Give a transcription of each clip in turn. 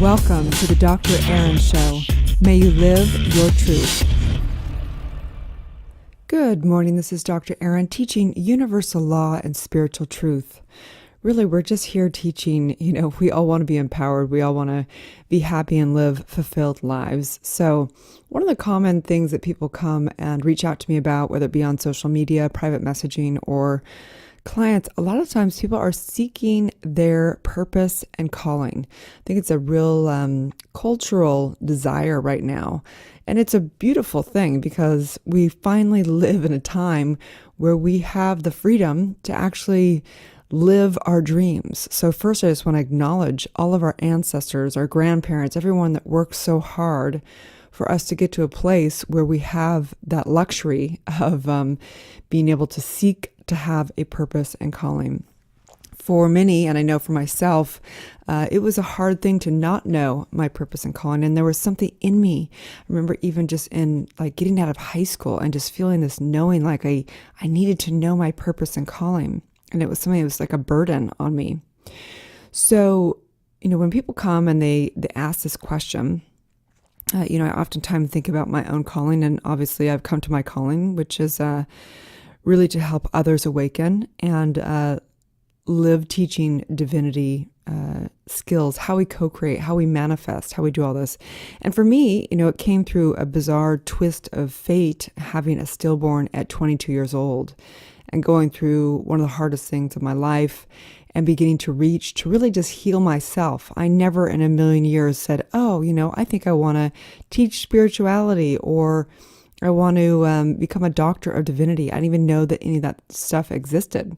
Welcome to the Dr. Erin Show. May you live your truth. Good morning, this is Dr. Erin teaching universal law and spiritual truth. Really, we're just here teaching, we all want to be empowered. We all want to be happy and live fulfilled lives. So one of the common things that people come and reach out to me about, whether it be on social media, private messaging, or clients, a lot of times people are seeking their purpose and calling. I think it's a real cultural desire right now. And it's a beautiful thing because we finally live in a time where we have the freedom to actually live our dreams. So first, I just want to acknowledge all of our ancestors, our grandparents, everyone that worked so hard for us to get to a place where we have that luxury of being able to seek to have a purpose and calling. For many, and I know for myself, it was a hard thing to not know my purpose and calling. And there was something in me. I remember even just in getting out of high school and just feeling this knowing I needed to know my purpose and calling. And it was something that was like a burden on me. So, when people come and they ask this question, I oftentimes think about my own calling, and obviously I've come to my calling, which is really to help others awaken and live teaching divinity skills, how we co-create, how we manifest, how we do all this. And for me, it came through a bizarre twist of fate, having a stillborn at 22 years old and going through one of the hardest things of my life and beginning to reach to really just heal myself. I never in a million years said, I think I want to teach spirituality, or I want to become a doctor of divinity. I didn't even know that any of that stuff existed.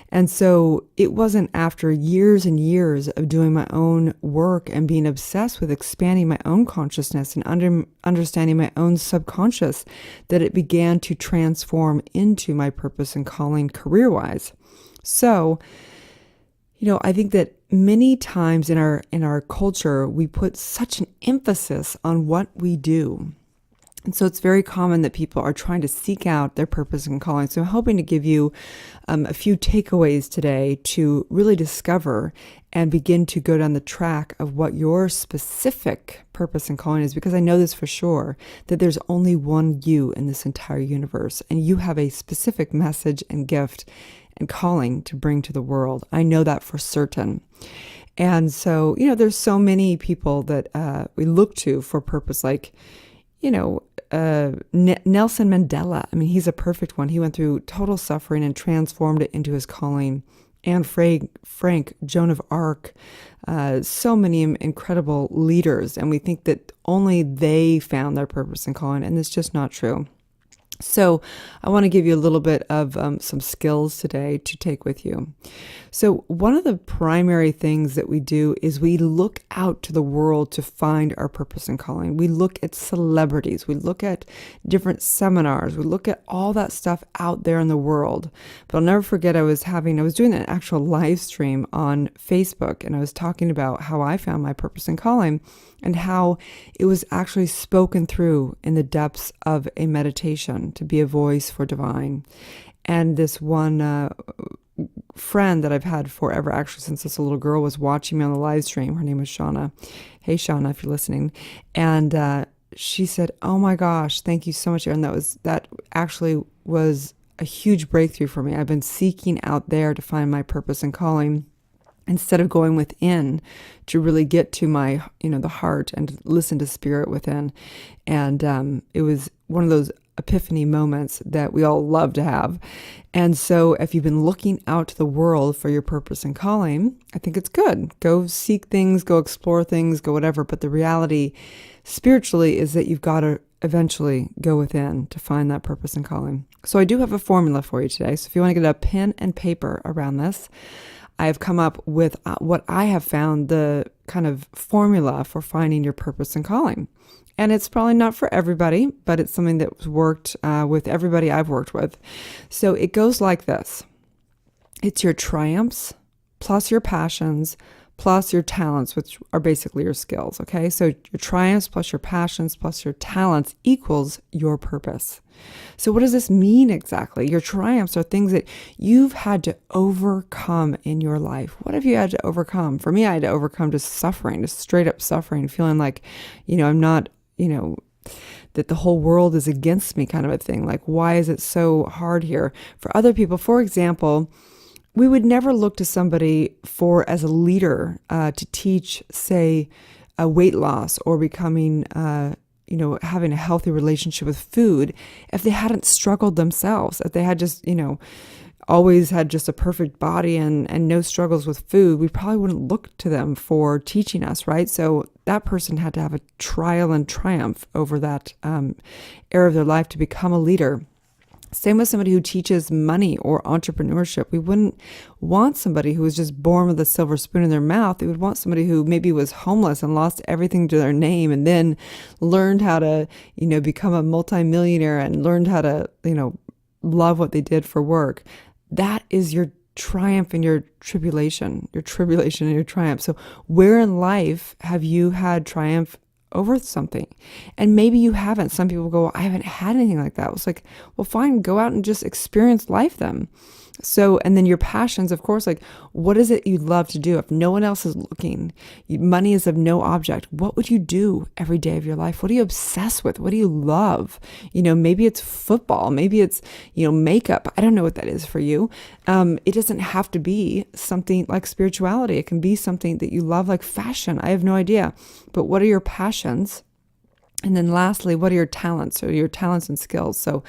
And so it wasn't after years and years of doing my own work and being obsessed with expanding my own consciousness and understanding my own subconscious that it began to transform into my purpose and calling career-wise. So, I think that many times in our culture, we put such an emphasis on what we do. And so it's very common that people are trying to seek out their purpose and calling. So I'm hoping to give you a few takeaways today to really discover and begin to go down the track of what your specific purpose and calling is, because I know this for sure, that there's only one you in this entire universe, and you have a specific message and gift and calling to bring to the world. I know that for certain. And so, there's so many people that we look to for purpose, Nelson Mandela. I mean, he's a perfect one. He went through total suffering and transformed it into his calling. Anne Frank, Joan of Arc, so many incredible leaders. And we think that only they found their purpose and calling, and it's just not true. So I want to give you a little bit of some skills today to take with you. So one of the primary things that we do is we look out to the world to find our purpose and calling. We look at celebrities. We look at different seminars. We look at all that stuff out there in the world. But I'll never forget I was doing an actual live stream on Facebook, and I was talking about how I found my purpose and calling and how it was actually spoken through in the depths of a meditation to be a voice for divine. And this one friend that I've had forever, actually since this little girl was watching me on the live stream, her name was Shauna. Hey, Shauna, if you're listening. And she said, "Oh my gosh, thank you so much, Erin. That actually was a huge breakthrough for me. I've been seeking out there to find my purpose and calling, instead of going within to really get to my, the heart and listen to spirit within." And it was one of those epiphany moments that we all love to have. And so if you've been looking out to the world for your purpose and calling, I think it's good. Go seek things, go explore things, go whatever. But the reality spiritually is that you've got to eventually go within to find that purpose and calling. So I do have a formula for you today. So if you want to get a pen and paper around this, I have come up with what I have found the kind of formula for finding your purpose and calling. And it's probably not for everybody, but it's something that's worked with everybody I've worked with. So it goes like this. It's your triumphs plus your passions plus your talents, which are basically your skills, okay? So your triumphs plus your passions plus your talents equals your purpose. So what does this mean exactly? Your triumphs are things that you've had to overcome in your life. What have you had to overcome? For me, I had to overcome just suffering, just straight up suffering, feeling like, I'm not, that the whole world is against me kind of a thing. Like, why is it so hard here? For other people, for example, we would never look to somebody as a leader to teach, say, a weight loss or becoming, having a healthy relationship with food if they hadn't struggled themselves, if they had just, always had just a perfect body and no struggles with food. We probably wouldn't look to them for teaching us, right? So that person had to have a trial and triumph over that area of their life to become a leader. Same with somebody who teaches money or entrepreneurship. We wouldn't want somebody who was just born with a silver spoon in their mouth. We would want somebody who maybe was homeless and lost everything to their name and then learned how to, become a multimillionaire and learned how to, love what they did for work. That is your triumph and your tribulation and your triumph. So where in life have you had triumph over something? And maybe you haven't. Some people go, well, I haven't had anything like that. It's like, well, fine, go out and just experience life then. So, and then your passions, of course, like, what is it you love to do? If no one else is looking, money is of no object. What would you do every day of your life? What do you obsess with? What do you love? Maybe it's football. Maybe it's, makeup. I don't know what that is for you. It doesn't have to be something like spirituality. It can be something that you love, like fashion. I have no idea. But what are your passions? And then lastly, what are your talents or your talents and skills? So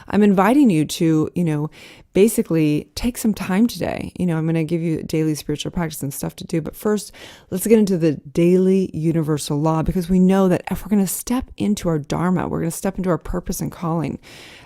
I'm inviting you to, basically take some time today. I'm going to give you daily spiritual practice and stuff to do. But first, let's get into the daily universal law, because we know that if we're going to step into our Dharma, we're going to step into our purpose and calling.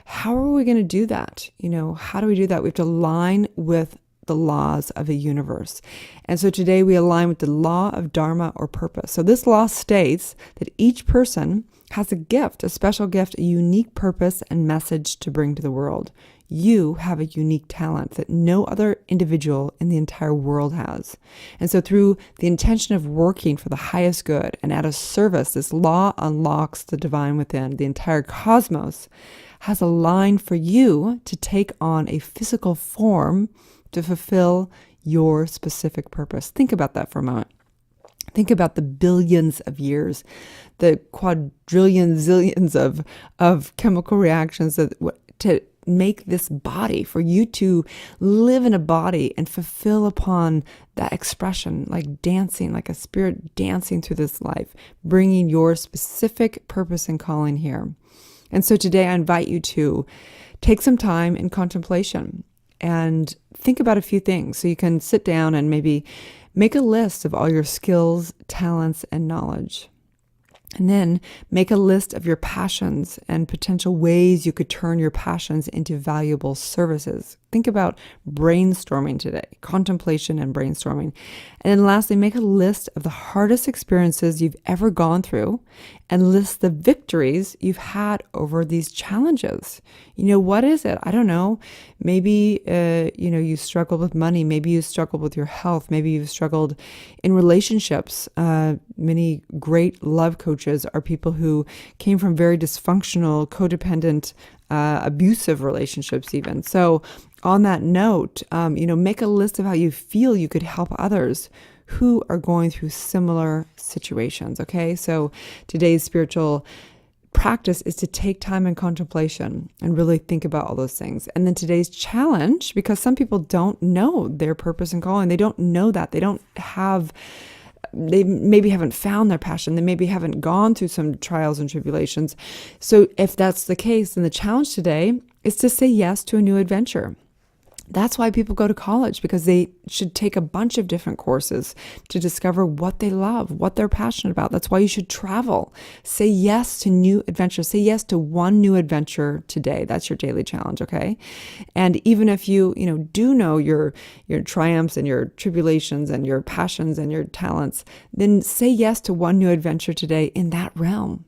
How are we going to do that? How do we do that? We have to align with the laws of a universe. And so today we align with the law of Dharma or purpose. So this law states that each person has a gift, a special gift, a unique purpose and message to bring to the world. You have a unique talent that no other individual in the entire world has. And so through the intention of working for the highest good and out of service, this law unlocks the divine within. The entire cosmos has a line for you to take on a physical form to fulfill your specific purpose. Think about that for a moment. Think about the billions of years, the quadrillion zillions of chemical reactions to make this body, for you to live in a body and fulfill upon that expression, like dancing, like a spirit dancing through this life, bringing your specific purpose and calling here. And so today I invite you to take some time in contemplation and think about a few things. So you can sit down and maybe make a list of all your skills, talents, and knowledge. And then make a list of your passions and potential ways you could turn your passions into valuable services. Think about brainstorming today, contemplation and brainstorming. And then lastly, make a list of the hardest experiences you've ever gone through and list the victories you've had over these challenges. What is it? I don't know. Maybe, you struggled with money. Maybe you struggled with your health. Maybe you've struggled in relationships. Many great love coaches are people who came from very dysfunctional, codependent, abusive relationships even. So on that note, make a list of how you feel you could help others who are going through similar situations, okay? So today's spiritual practice is to take time in contemplation and really think about all those things. And then today's challenge, because some people don't know their purpose and calling, they don't know that. They maybe haven't found their passion. They maybe haven't gone through some trials and tribulations. So if that's the case, then the challenge today is to say yes to a new adventure. That's why people go to college, because they should take a bunch of different courses to discover what they love, what they're passionate about. That's why you should travel. Say yes to new adventures. Say yes to one new adventure today. That's your daily challenge, okay? And even if you do know your triumphs and your tribulations and your passions and your talents, then say yes to one new adventure today in that realm.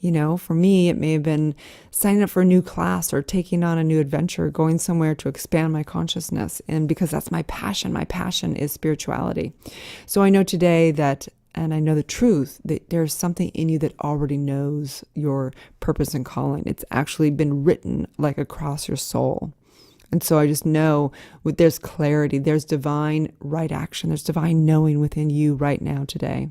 For me, it may have been signing up for a new class or taking on a new adventure, going somewhere to expand my consciousness. And because that's my passion is spirituality. So I know today that, and I know the truth, that there's something in you that already knows your purpose and calling. It's actually been written like across your soul. And so I just know there's clarity, there's divine right action, there's divine knowing within you right now today.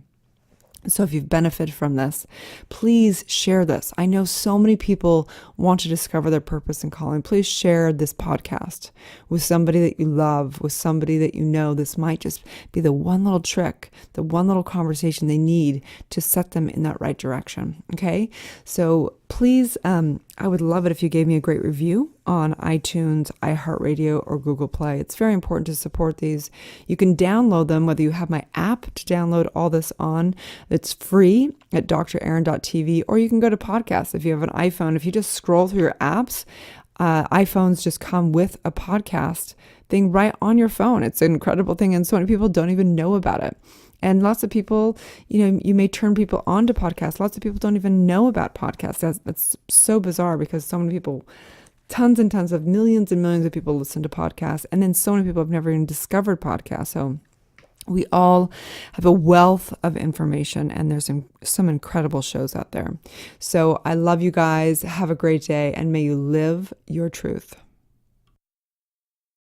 So if you've benefited from this, please share this. I know so many people want to discover their purpose and calling. Please share this podcast with somebody that you love, with somebody that you know. This might just be the one little trick, the one little conversation they need to set them in that right direction. Okay? So please, I would love it if you gave me a great review on iTunes, iHeartRadio, or Google Play. It's very important to support these. You can download them, whether you have my app to download all this on. It's free at drerin.tv, or you can go to podcasts. If you have an iPhone, if you just scroll through your apps, iPhones just come with a podcast thing right on your phone. It's an incredible thing, and so many people don't even know about it. And lots of people, you may turn people on to podcasts. Lots of people don't even know about podcasts. That's so bizarre because so many people, tons and tons of millions and millions of people listen to podcasts. And then so many people have never even discovered podcasts. So we all have a wealth of information, and there's some incredible shows out there. So I love you guys. Have a great day, and may you live your truth.